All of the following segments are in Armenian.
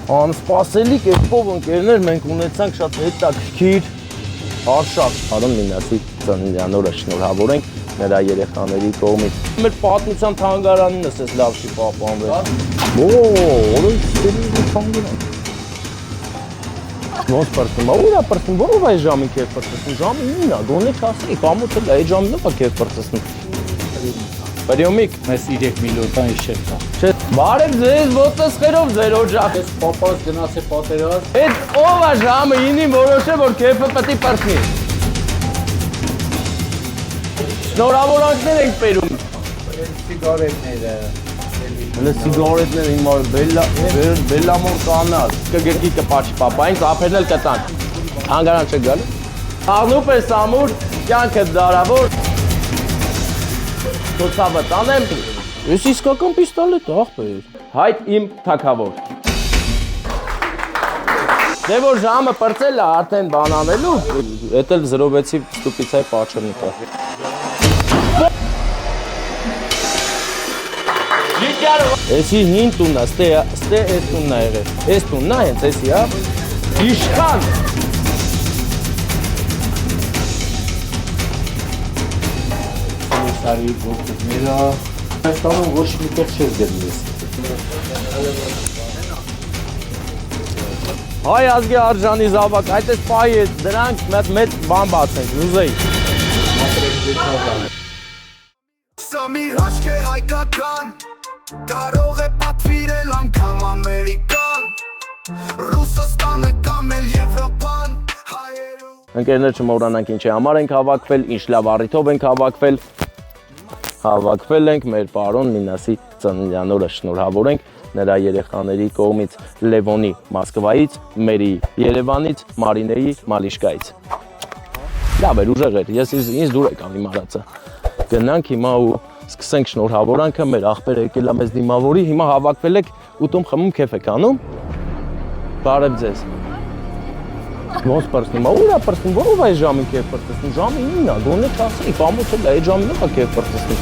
Անսպասելի կերպով ընկերներ մենք ունեցանք շատ հետաքրքիր արշավ։ Արոն Մինասի ծննդյան օրը շնորհավորենք նրա երեխաների կողմից։ Մեր պատմության թանգարանին ասես լավ չի պահպանվել։ Օրը թանգարան։ Ոնց պրծում, ուր է պրծում, որով այս ժամին կեր պրծում, ժամը 9-ն է, գոնե չասեի, կամոց էլ այդ ժամին ով է կեր պրծում։ Պրյոմիկ, մեզ 3 միլիոն ինչ չեր կա։ Չէ, բարև ձեզ, ոտս խերով ձեր օջախ։ Ես պապաս գնաց է պատերած։ Այդ ով է ժամը 9-ին որոշե, որ քեֆը պետք է պրծնի։ Շնորհավորանքներ ենք բերում։ Սիգարետները։ Հələ սիգարետներ հիմա բելամոր կանալ, կգրկի կպաչի պապային, ծափերն էլ կտան։ Հանգարան չեք գալու։ Աղնուպ է սամուր, կյանքը դարավոր։ Կոցավը տանեմ, ես իսկական պիստոլետ աղբեր, հայտ իմ թագավոր։ Դե որ ժամը պրծել է արդեն բան անելու, էդ էլ 06-ի ստուպիցայի պաչրնիկը։ Էսի հին տունն է, ստե էս տունն է եղել, էս տունն է հենց էսի, հա, իշխան։ Սարի գործները, Հայաստանում ոչ մի տեղ չես գտնի։ Հայ ազգի արժանի զավակ, այդ էս պայի է, դրանք մեծ բան բացենք, ուզեի։ Սա մի հաշկ է հայկական, կարող է պատվիրել անգամ ամերիկան, Ռուսաստանը կամ էլ Եվրոպան, հայերու։ Ընկերներ չմոռանանք ինչի համար ենք հավաքվել, ինչ լավ առիթով ենք հավաքվել։ Հավաքվել ենք մեր պարոն Մինասի ծննդյան օրը շնորհավորենք նրա երեխաների կողմից Լևոնի Մոսկվայից, Մերի Երևանից, Մարինեի Մալիշկայից։ Լավ էր, ուժեղ էր, ինձ դուր եկավ իմ արածը։ Գնանք հիմա ու սկսենք շնորհավորանքը, մեր աղբերը եկել է մեզ դիմավորի, հիմա հավաքվել եք, ուտում խմում քեֆ եք անում։ Բարև ձեզ։ Ոնց պրծնում, ուր է պրծնում, որով այս ժամին կեր պրծնում, ժամը 9-ն է, գոնե չասեի, կամոց էլ այդ ժամին ով է կեր պրծնում։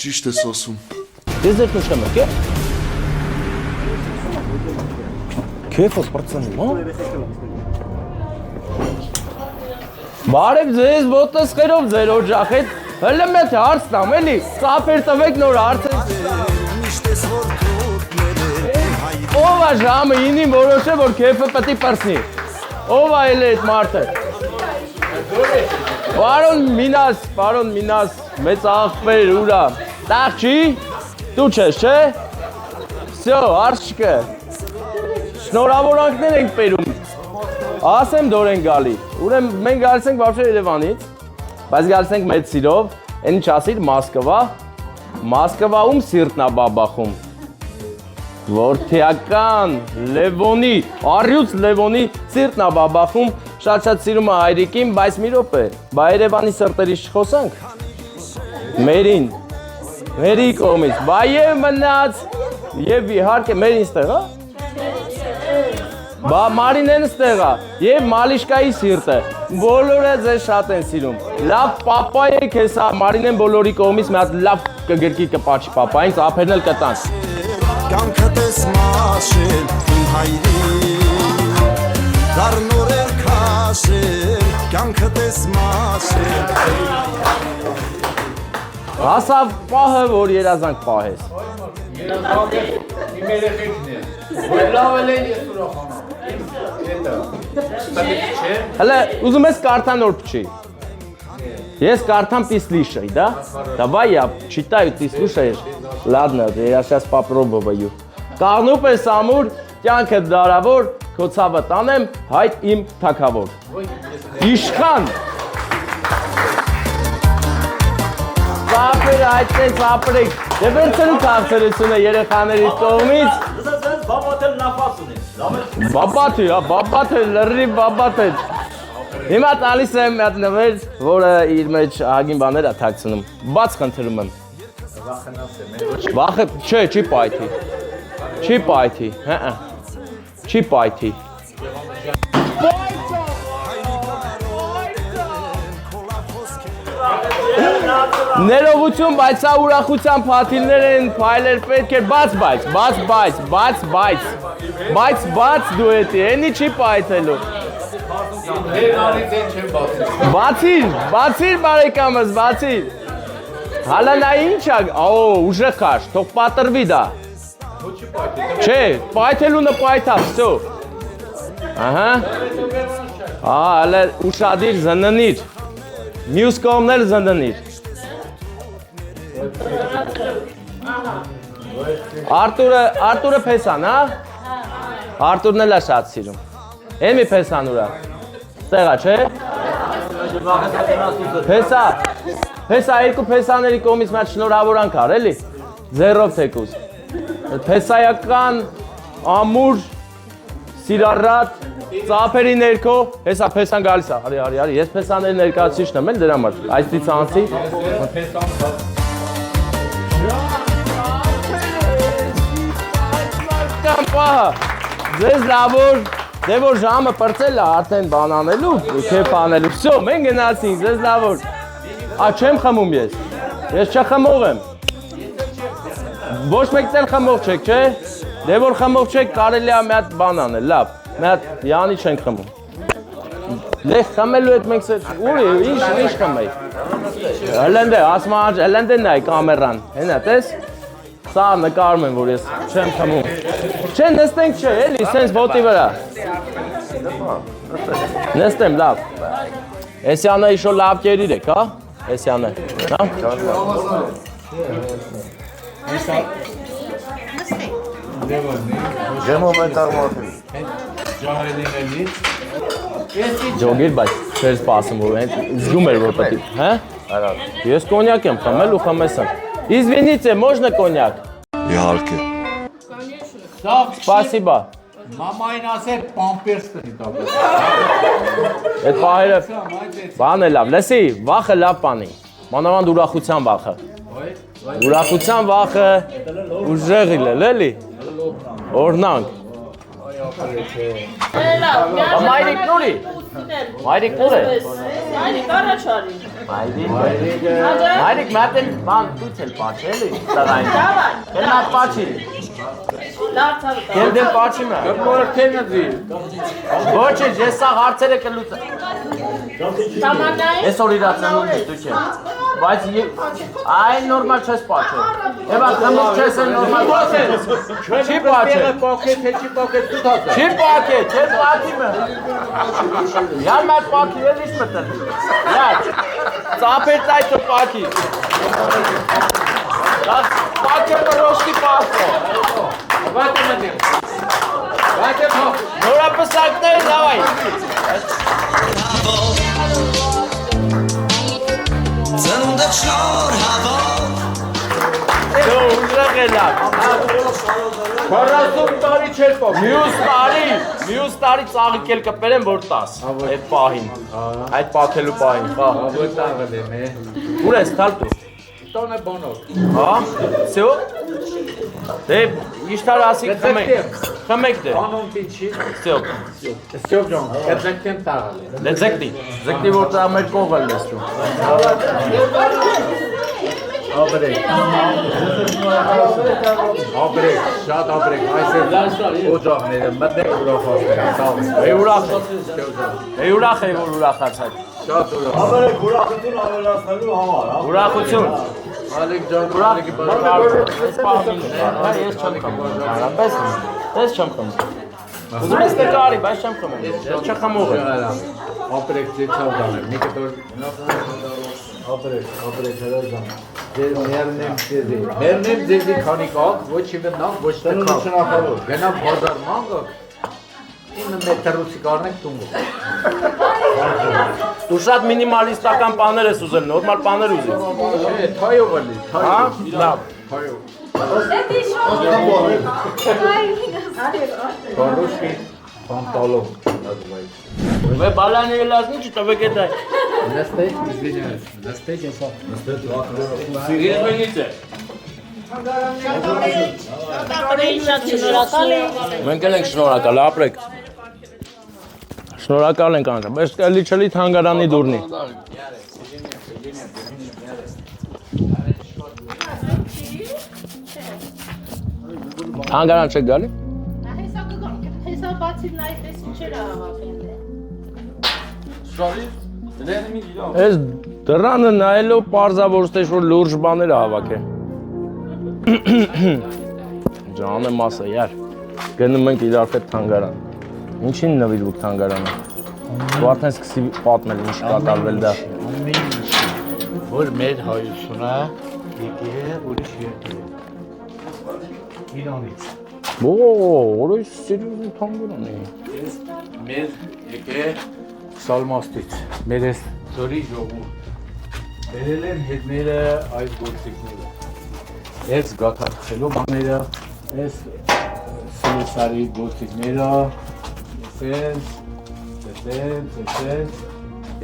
Ճիշտ ես ասում։ Ես ձեր նշեմ եք, է։ Քեֆը պրծնում, հա։ Բարև ձեզ, ոտս խերով ձեր օջախ, այդ հլը մեծ հարց տամ, էլի, ծափեր տվեք նոր հարցեր։ Ով է ժամը 9-ին որոշե, որ քեֆը պետք է պրծնի։ Ով է էլ այդ մարդը։ Պարոն Մինաս, մեծ աղբեր ուրա։ Տաղ չի, դու չես, չէ։ Всё, հարց չկա։ Շնորհավորանքներ ենք բերում։ Ասեմ դոր են գալի։ Ուրեմն մենք գալիս ենք вообще Երևանից, բայց գալիս ենք մեծ սիրով, այն ինչ ասիր Մոսկվա։ Մոսկվայում սիրտն է բաբախում։ Որդիական Լևոնի, առյուծ Լևոնի սիրտն է բաբախում, շատ սիրում է հայրիկին, բայց մի րոպե, բա Երևանի սրտերից չխոսանք։ Մերին, Մերի կողմից, բա եւ մնաց, եւ իհարկե Մերին ստեղ, հա։ Բա Մարինեն ստեղ է, եւ Մալիշկայի սիրտը, բոլորը ձեզ շատ են սիրում։ Լավ պապա եք հեսա, Մարինեն բոլորի կողմից մի հատ լավ կգրկի կպաչի պապային, ծափերն էլ կտան։ Կյանքդ ես մաշել, իմ հայրի, դառնոր էր քաշել, կյանքդ ես մաշել։ Հասավ պահը, որ երազանք պահես։ Իմ երեխեքն է։ Լավ էլ են ես ուրախանամ։ Հələ ուզում ես կարդան որ փչի։ Ես կարդам ты слышишь, да? Давай я читаю, ты слушаешь. Ладно, я сейчас попробую. Կանուպ է սամուր, կյանքը դարավոր, քո ցավը տանեմ, հայտ իմ թագավոր։ Իշխան։ Ծափերը այդպես ապրեք։ Դե վերցրու քաղցրությունը երեխաների կողմից։ Բաբաթել նապաս ունի։ Բաբաթի, հա, բաբաթել, լրի բաբաթել։ Հիմա տալիս եմ մի հատ նվեր, որը իր մեջ ահագին բաներ է թաքցնում։ Բաց խնդրում եմ։ Վախը, չէ, չի պայթի։ Չի պայթի, հա։ Չի պայթի։ Ներողություն, բայց սա ուրախության փաթիլներ են, փայլեր պետք է բաց դու էտի, էնի չի պայթելու։ Բացիր բարեկամս, բացիր։ Հալա նա ինչա, ուժեղ քաշ, թող պատրվի դա։ Չէ, պայթելունը պայթավ, всё։ Ահա։ Հալա ուշադիր զննիր։ Մյուս կողմն էլ զննիր։ Արտուրը փեսան, հա։ Արտուրն էլ է շատ սիրում։ Էն մի փեսան ուրա։ Ստեղա, չէ։ Փեսա երկու փեսաների կողմից մեր շնորհավորանք ար, էլի։ Ձեռով թեկուզ։ Փեսայական, ամուր, սիրառատ, ծափերի ներքո, հեսա փեսան գալիս է, արի, ես փեսաների ներկայացուցիչն եմ, էլ դրա համար, այստից անցի։ Ձեզ լավ դե որ ժամը պրծել է արդեն բան անելու, քեֆ անելու, всё, մենք գնացինք, ձեզ լավ չեմ խմում ես չխմող եմ, ոչ մեկից էլ խմող չեք, չէ, դե որ խմող չեք, կարելի է մի հատ բան անել, լավ, մի հատ յանի չենք խմում, դե խմելու հետ մենք ինչ խմեի, հլնդե նայ կամերան, հենա տես, սա նկարում եմ, որ ես չեմ խմում, չէ, նստենք չէ, էլի, սենց ոտի վրա, նստեմ, լավ, Էսյանը իշո լավ կերիր եք, հա, Էսյանը, հա, Ջեմում են տաղմատի Ջոգիր, բայց չեր սպասում, որ զգում էր, որ պետք, հա, ես կոնյակ եմ խմել ու խմես եմ, Извините, можно коньяк? Իհարկե։ Спасибо. Մամային ասել պամպերս տնի տապել։ Այդ պահերը բան է լավ, լսի, վախը լավ բանի, մանավանդ ուրախության վախը։ Ուրախության վախը ուժեղ իլել, էլի, օրնանք։ Մայրիկ նուրի, մայրիկ նուր է։ Մայրիկ առաջարի։ Մայրիկ մատ էլ բան տուց էլ պաչ, էլի, սարային։ Էլ մատ պաչի։ Կել դեմ պաչի մա։ Գմորը կենը դի։ Ոչ է, ես սաղ հարցերը կլուծը։ Ես որ իրացանում ես դու չեմ։ Բայց այն նորմալ չես պաչել։ Եվա խմող չես են նորմալ պաչել։ Չի պաչել։ Չի պակել, չես պակի մը։ Յան մատ պակի էլ իշ մտել։ Յան, ծապեր ծայթը պակի։ Պակը պրոշկի պակո։ Վայտը մտիմ։ Վայտը փող։ Նորա պսակները դավայ։ Ծնունդը շնոր հավոտ Դու ուժեղ է լավ։ 40 տարի չեր պող։ Մյուս տարի ծաղիկել կպերեմ, որ 10, այդ պահին, այդ պակելու պահին, խա։ Ավոր տաղել եմ, Ուր ես թալ դու։ տոնը բոնոր։ Հա, սեո։ Դե, իշտար ասիկ խմեք դե։ Անոն պիչի։ Սեո։ Սյով ժոն, կեծեքտեմ տաղել եմ։ Դե ձեկտի որ տա մեր կողը լեստու։ Աբրեք, շատ աբրեք, այսեր օջաղները մտնեք ուրախացները, տաղել։ Ուրախ է, որ ուրախացակ։ Շատ ուրախ։ Ավերեք ուրախություն ավելացնելու համար, հա։ Ուրախություն։ Ալեք ջան, ուրախի Ես չեմ խմում, ես չեմ խմում։ Ուզում ես նկարի, բայց չեմ խմում, ես չխմող եմ։ Աբրեք ձեթավ դանել, մի կտոր աբրեք, հրար դան։ Մերնեմ ձեզի քանի կաղ, ոչ իվեննանք, ոչ տքավ։ Գնամ բազար մանգակ, ինը մետրուցի կարնենք տունգը։ Դու շատ մինիմալիստական պաներ ես ուզել, նորմալ պաներ ուզել։ Թայով էլի, Հա, լավ։ թայով։ Էդի շոտ։ Բարոշկի, պանտալով։ Վե բալանի ելազնի չտվեք էտ այ։ Նստեք, իզվինես, նստեք եսա։ Իզվինից է։ Մենք էլ ենք շնորհակալ, ապրեք։ Շնորհակալ ենք անդա, բայց էլի չլի թանգարանի դուրնի։ Թանգարան չեք գալի։ Հեսա բացի նայ տես ինչեր հավաքել է։ Այս դռանը նայելով պարզավոր ստեշ որ լուրջ բաներ հավաքեն։ Ջանը մասը յար։ Գնում ենք իրար հետ թանգարան։ Ինչին նվիրվեք թանգարանը։ Դու արդեն սկսի պատմել ինչ կատարվել դա։ Որ մեր հայությունը եկե ուրիշ երկիր։ Իրանից։ Օ, որոշ սիրուն թանգարան է։ Ես մեր եկե Սալմաստից, մեր ես ծորի ժողովուրդ։ Բերել են հետները այս գործիքները։ Ես գաթարխելու բաները, ես սլեսարի գործիքները,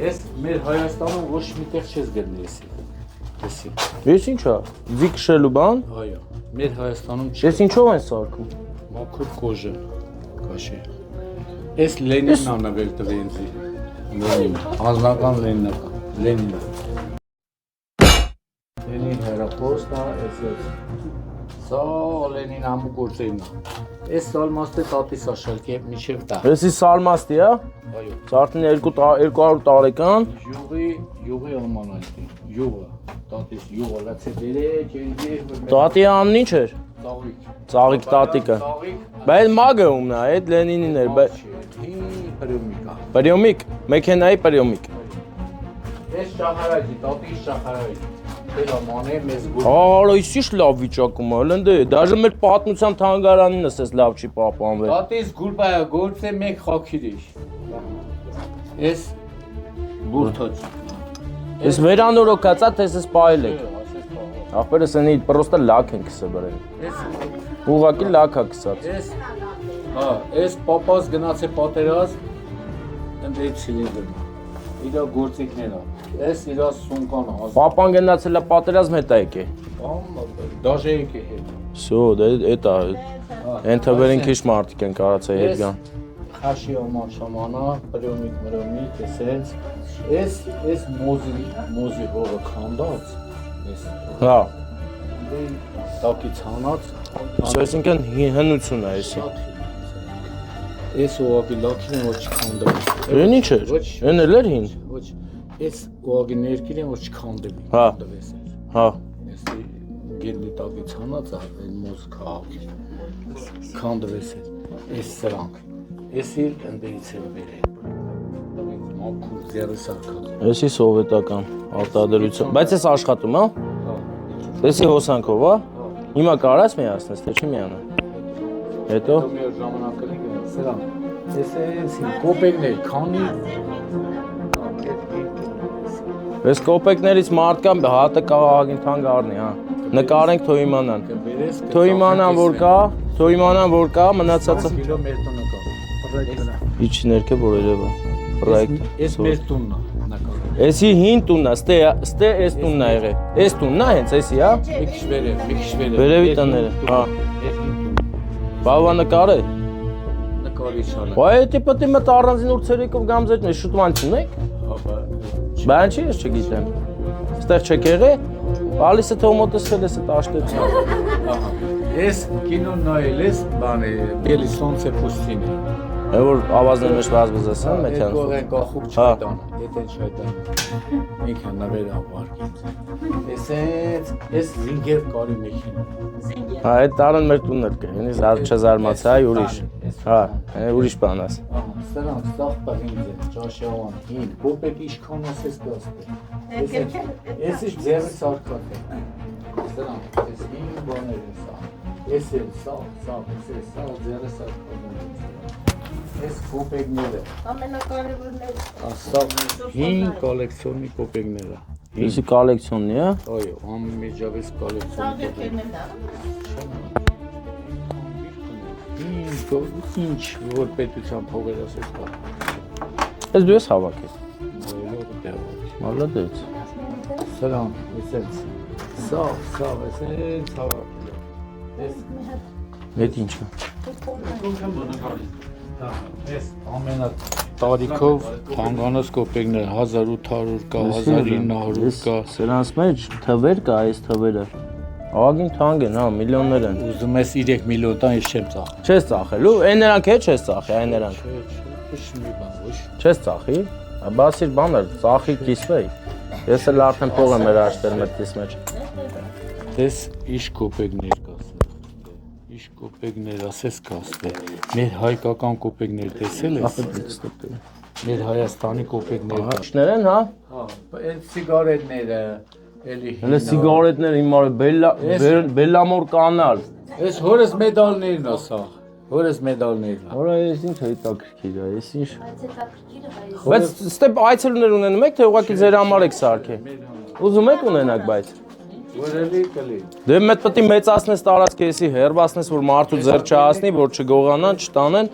ես մեր Հայաստանում ոչ միտեղ չես գտնի եսի։ Ես ինչա, ձի կշելու բան։ Այո, մեր Հայաստանում Ես ինչով են սարքում։ մաքուր կոժը, կաշի։ Ես Լենինն անավել տվենձի։ Լենին, անձնական Լենինը։ Լենին հերապոստա, սա Լենին ամու գործեինա։ Ես սալմաստե տատիս աշալքի միջև դա։ Եսի սալմաստի է։ Այո։ Արդեն 200 տարեկան։ Յուղի ալմանայտի, յուղը, տատիս յուղը, լացե դերը, կերգի։ Տատի անն ինչ էր։ Ծաղիկ։ Ծաղիկ տատիկը։ Բայց մագը ումն է, այդ Լենինին էր, բայց Պրյոմիկա։ պրյոմիկ, մեքենայի պրյոմիկ։ Ես շախարայցի, տատիս շախարայցի։ Տելամանե մեզ գուր։ Ահա, ինչ լավ վիճակում է, լնդե, դաժե մեր պատմության թանգարանին էս լավ չի պահպանվել։ Տատիս գուրբայա գործ է մեկ խաքիրիշ։ Ես բուրթոչ։ Ես վերանորոգացա, թե ես պայել եք։ Ախպերս ենի պրոստը լակ են կսը բրել։ Ուղակի լակ է կսած։ Ես պապաս գնաց է պատերազ, ընդեիտ սիլինդրնա։ Իրա գործիքներա, ես իրա սունկանը հազար։ Պապան գնացել է պատերազմ հետ է եկե։ Դաժե եք է հետ։ Սո, էտ է, են թվերին քիչ մարդիկ են կարացա հետ գան։ Խաշի ոման շամանա, պրյոմիկ, ես մոզի հողը կանդած, ես Հա, տակից հանած, այսինքն հնություն է եսի։ ես ուղագի լաքին եմ, որ չքանդեմ։ Են ինչ էր, են էլ էր հին։ Ոչ, ես ուղագի ներքին եմ, որ չքանդեմ։ Հա, հա, Ես գերլի տակից հանած են մոզ կաղաքի, քանդվես է, ես սրանք, ես իլ ընդերից եմ բերել, մաքուր ձերը սարկած։ եսի սովետական արտադրություն, բայց ես աշխատում, հա։ Եսի հոսանքով, հա։ Հիմա կարաս միացնես, թե չի միանա։ Հետո։ Մի օր ժամանակը լինում, սրանք, ես կոպեկներ, քանի, Ես կոպեկներից մարդկան հատը կաղաղագին թանգ առնի, հա։ Նկարենք թո իմանան։ Թո իմանան, որ կա, մնացածը։ կիլո մեր տունը կա, Իչի ներքև որ երևա, պրայկտը։ ես մեր տունն է նկարը, Եսի հին տունն է, ստե ես տունն է եղե։ Ես տունն է հենց, եսի, հա։ մի քիչ վերև, Վերևի տները, հա։ Բավա նկար է։ նկարի շալը, Բայ էտի պտի մտ առանձին ուր ցերեկով գամզետ մեր շուտման չունեք։ Բան չի ես չգիտեմ։ Ստեղ չեք եղե։ Բալիսը թող մոտեցել ես այդ աշտեցը։ ես կինոն նայել ես, բան է, Բելիսոնցե Պուստինի, Որ ավազների մեջ վազվզեսան մեքան։ Կողեն կախուկ չայտան, եթե չայտան, ինքը նվեր ավարկի, ես զինգեր կարի մեքին, Հա, այդ տարան մեր տունն էլ կա, ինձ չզարմացա, այ ուրիշ։ Հա, ուրիշ բան աս։ սրանք սաղ պահինձ են, ճաշավան, հին, կոպեկ իշքան ասես կասպե, ես իչ ձերվի սարկատ է, սրանք, ես հին բաներ են սաղ, ես էլ սաղ, ձերը սարկատ են, ես կոպեկներ է, Սա հին կոլեկցիոնի կոպեկները։ Եսի կոլեկցիոննի, հա։ Այո, անմիջավես կոլեկցիոնի կոպեկներ։ Ինչ որ պետության փողեր ասես կա։ Ես դու ես հավաքես։ Մալադեց։ Սրանք, էսենց։ Սա, էսենց հավաքել։ Այդ ինչա։ Ես ամենա տարիքով թանգանոց կոպեկներ 1800 կա, 1900 կա։ Սրանց մեջ թվեր կա, այս թվերը։ Աղագին թանկ են, հա, միլիոններ են։ Ուզում ես 3 միլիոն տան ես չեմ ծախ։ Չես ծախելու, այն նրանք է չես ծախի, այն նրանք։ Ոչ մի բան, ոչ։ Չես ծախի։ Բասիր բաներ, ծախի կիսվեի։ Ես էլ արդեն փող եմ երաշտել մտքիս մեջ։ Դες իշ կոպեկներ կասել։ Իշ կոպեկներ ասես կասել։ Մեր հայկական կոպեկներ տեսել ես։ Մեր Հայաստանի կոպեկներ։ Իշներ են, հա։ Հա, այդ սիգարետները էլի։ Հələ սիգարետներ հիմա բելամոր կանալ։ Այս հորս մեդալներն է սա։ Հորս մեդալներն է։ Որա ես ինչ հետաքրքիր է, ես ինչ։ Բայց ստեպ այցելուներ ունենում եք, թե ուղղակի ձեր համար եք սարքել։ Ուզում եք ունենաք, բայց Որելի կլի։ դե մեծ պետք է մեծացնես տարածքը, էսի հերբացնես, որ մարդու ձեռ չհասնի, որ չգողանան, չտանեն,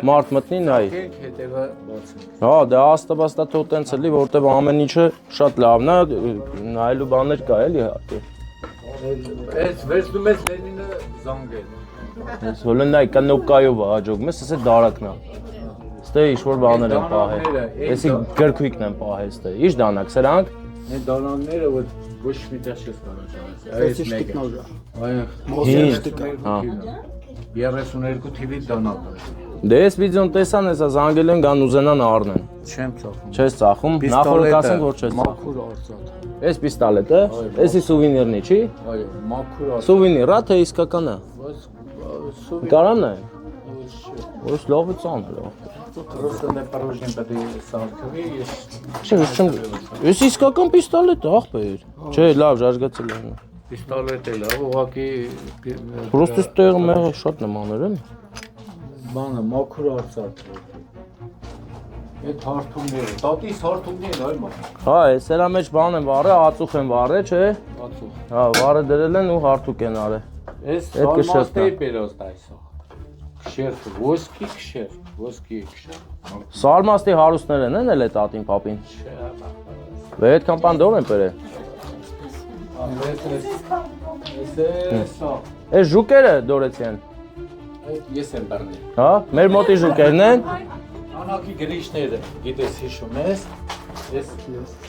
մարդ մտնի նայի։ Հետևը բացի։ Հա, դե աստաբաստա թող տենց էլի, որտեվ ամեն ինչը շատ լավն է, նայելու բաներ կա էլի իհարկե։ Այս վերցնում ես Լենինը զանգել։ Ես հոլնդայի կնոկայով է հաջողում ես, ասե դարակն է։ Ստե ինչ-որ բաներ են պահել։ Էսի գրքույկն են պահել ստե։ Ինչ դանակ, սրանք։ Այդ դալանները որ ոչ մի տեղ չես կարող։ Այս մեկը։ Հա։ 32 թիվի դանակ։ Դե ես վիդեոն տեսան, հեսա զանգել են գան ուզենան առնեն։ Չեմ ծախում։ Չես ծախում, նախորդ կասենք որ չես ծախում։ Մաքուր արծաթ։ Էս պիստոլետը, էսի սուվինիրնի, չի։ Այո, մաքուր արծաթ։ Սուվինիր, հա թե իսկական է։ Բայց Կարան է։ Ոչ լավ է ծանր։ Просто не порожним պետք է սարքվի, ես Չեմ։ Էս իսկական պիստոլետ է, ախպեր։ Չէ, լավ, ժարգացել է։ պիստոլետ էլ է, ուղղակի Պրոստը ստեղը մեղը շատ նմաններ են։ բանը մաքուր արծաթ։ Այդ հարթումները, տատիս հարթումներն այ մա։ Հա, էս էրա մեջ բան են վառել, ածուխ են վառել, չէ։ Ածուխ։ Հա, վառը դրել են ու հարթուկ են արել։ Այս Այդ կշերտն է։ սալմաստեի պերոստ այսօ։ Կշերտ, ոսկի կշերտ, ոսկի կշերտ։ Սալմաստի հարուստներ են էլ է տատին պապին։ Վե այդքան բան դոր են բերել։ Այս ժուկերը դորեցին։ Ես եմ բռնել։ Հա, մեր մոտի ժուկերն են։ Անակի գրիշները, գիտես հիշում ես, ես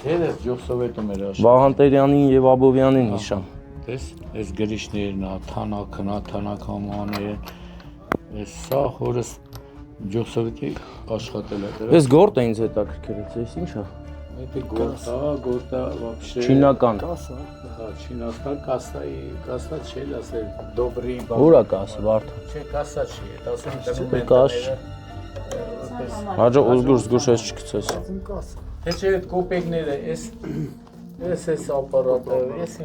դերս ջոսովետում էր աշխ։ Վահան Տերյանին եւ Աբովյանին հիշամ։ Տես, այս գրիշներն է, թանակն է, թանականները։ Այս սա հորս ջոսովետի աշխատել է դրա։ Այս գորտը ինձ հետաքրքրեց, այս ի՞նչ է։ Это горта вообще. Չինական։ Հա, չինական կասա չէ, ասել դոբրի բան։ Ուրա կաս վարդ։ Չէ, կասա չի, դա ասում դրում Կաս։ Հաջո ուզգուր ես չգցես։ Թե չէ այդ կոպեկները, էս ապարատը, ես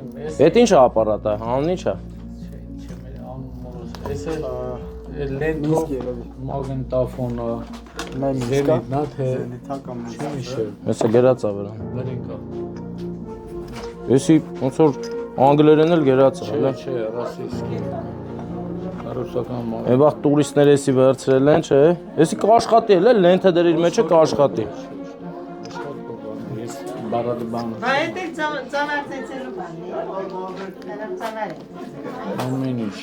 Էդ ի՞նչ է ապարատը, անուն ի՞նչ է։ չէ, մեր անունը, էս լենթով մագնիտոֆոնը, զենիթնա թե չմիշը, Էսը գրած է վրան։ լրինկա։ Էսի ոնց որ անգլերեն էլ գրած է, հələ։ Չէ, ռասիստի։ Ռուսական մա։ Այբախ տուրիստներ էսի վերցրել են, չէ։ Էսի կաշխատի էլ է, լենթը դեր իր մեջը կաշխատի։ Ես բարադի բան։ Այդ ծանարցեցելու բանն է։ Նրանք ծանար է։ Ամեն ինչ,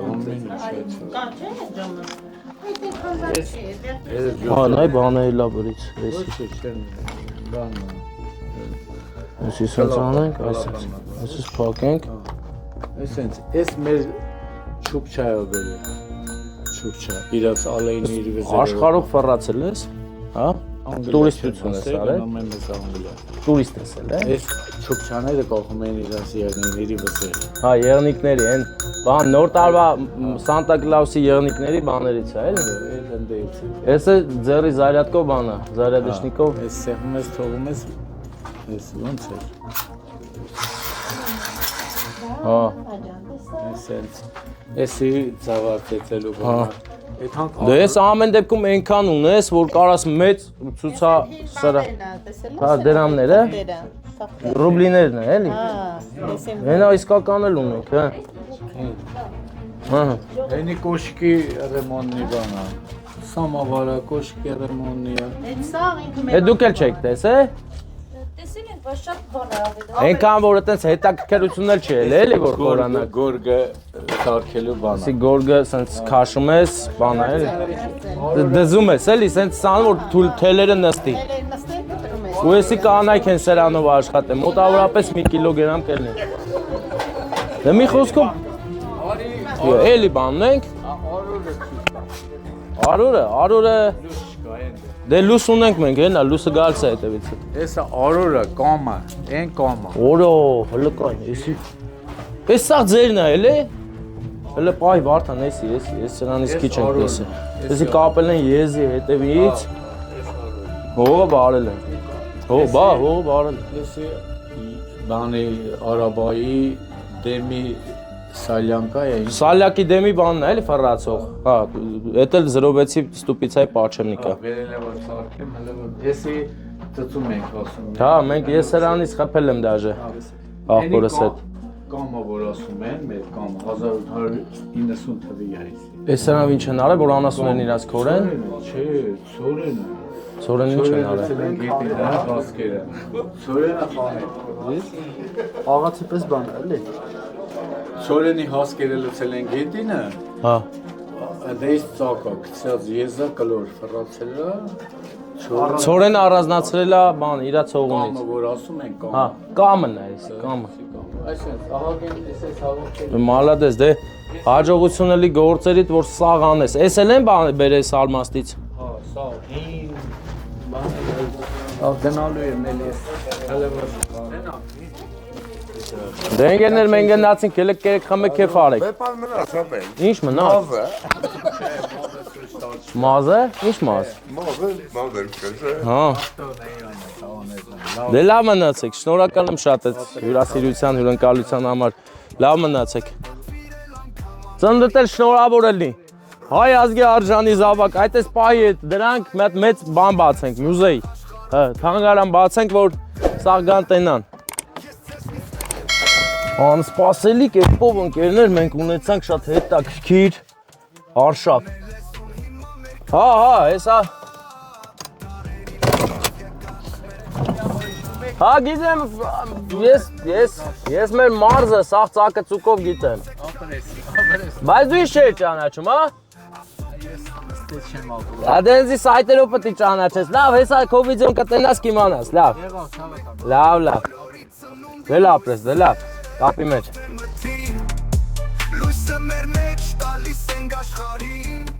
ամեն ինչ։ Կա չէ ջոմը։ Այդ խազացի է։ Հա, նայ բանը էլա բրից, էսի։ Ոչ չէ, բան։ Էսի սենց անենք, այսպես փակենք։ Այսենց, այս մեր չուպչայով բերել։ Չուպչա, իրաց ալեյնի իր վեզերը։ Աշխարհով ֆռացել ես, հա? Տուրիստություն ես արել։ Ամեն մեծ անգլիա։ Տուրիստ ես էլ, է։ Այս չուպչաները կողում են իրաց եղնիների վեզերը։ Հա, եղնիկների, այն բան նոր տարվա Սանտա Կլաուսի եղնիկների բաներից է, էլի։ Այդ ընդդեից։ Էսը ձեռի զարյատկով բան է, զարյադշնիկով։ Այս սեղմում ես, թողում ես, այս ոնց է։ Հա, Այսենց, էսի ծավարտեցելու բան։ Այդքան դե ես ամեն դեպքում այնքան ունես, որ կարաս մեծ ցուցա սրա։ Հա, դրամները, ռուբլիներն է, էլի։ Հենա իսկական էլ ունենք, հա։ Հա։ Այնի կոշկի ռեմոնտի բան է։ Սամավարա կոշկի ռեմոնտի է։ Այդ սա ինքը Է դուք էլ չեք տեսել։ Տեսել ենք, բայց շատ բան է ավելի։ Այնքան որ այտենց հետաքրքրություն էլ չի էլի, որ խորանա։ Գորգը սարքելու բան է։ Սի գորգը սենց քաշում ես, բան է, էլի։ Դզում ես, էլի, սենց ցան որ թելերը նստի։ նստել դրում է։ Ու էսի կանայք են սրանով աշխատեն, մոտավորապես 1 կիլոգրամ կլինի։ Դե մի խոսքով էլի բանն ենք։ Արորը դե լույս ունենք մենք, հենա, լույսը գալիս է հետևից։ Էսա արորը, կամը, են կամը։ Օրո, հələ կային, էսի։ Էս սա ձերն է, էլի։ Հələ պայ Վարդան, էսի, ես սրանից քիչ եմ տեսել։ Էսի կապել են եզի հետևից։ Հողը բարել են։ Հողը բարել են։ Էսի բանի Արաբայի դեմի Սալյանկա է։ Սալյակի դեմի բանն է, էլի ֆռացող։ Հա, էտել 06-ի ստուպիցայի պաչեմնիկա։ Վերելևոր սարքեմ, հələ էսի ծծում ենք ասում։ Հա, մենք ես սրանից խփել եմ դաժե։ Ախորս հետ։ Կամը որ ասում են, մեր կամը 1890 թվի է էսի։ Էս սրանով ինչ են արել, որ անասուն են իրաց քորեն։ Չէ, ծորենը։ Ցորեն ինչ են արել։ Ցորենը գետին հա բասկերը։ Ցորենը խանել։ Աղացի պես բան է, էլի։ Ցորենի հասկերը լցել են գետինը։ Հա։ Դες ծակա, գցած եզա կլոր ֆռացել է։ Ցորենը առանձնացրել է բան իրա ցողունից։ Կամը որ ասում են կամը։ Հա, կամն է էսի, կամը։ Այսինքն ահագին էսես հավաքել։ Մալադես, դե հաջողություն էլի գործերիդ որ սաղ անես։ Էս էլ են բան բերես Ալմաստից։ Հա, սա հին բան դնալու եմ էլի հələ որ դենա։ Դե ընկերներ մենք գնացինք, ելեք կերեք խմեք քեֆ արեք։ Բեպալ մնաց ապեն։ Ինչ մնաց։ Մազը։ Ինչ մազ։ Մազը կեզը։ Հա։ Դե լավ մնացեք, շնորհակալ եմ շատ այդ հյուրասիրության, հյուրընկալության համար։ Լավ մնացեք։ Ծննդդ էլ շնորհավոր ելնի։ Հայ ազգի արժանի զավակ, այդպես պահի է դրանք մի հատ մեծ բան բացենք, մյուզեյ։ Հա, թանգարան բացենք, որ սաղ տենան։ Անսպասելի կերպով ընկերներ մենք ունեցանք շատ հետաքրքիր արշավ։ Հա, հեսա։ Հա, գիտեմ, ես մեր մարզը սաղ ծակը ծուկով գիտեմ։ Բայց դու ինչ չէր ճանաչում, հա։ Ադենզի սայտերով պտի ճանաչես, լավ, հեսա քո վիդեոն կտենաս կիմանաս, լավ։ Լավ։ Դե լավ ապրես, դե լավ, կապի մեջ։ Լույսը մեր մեջ տալիս ենք աշխարհին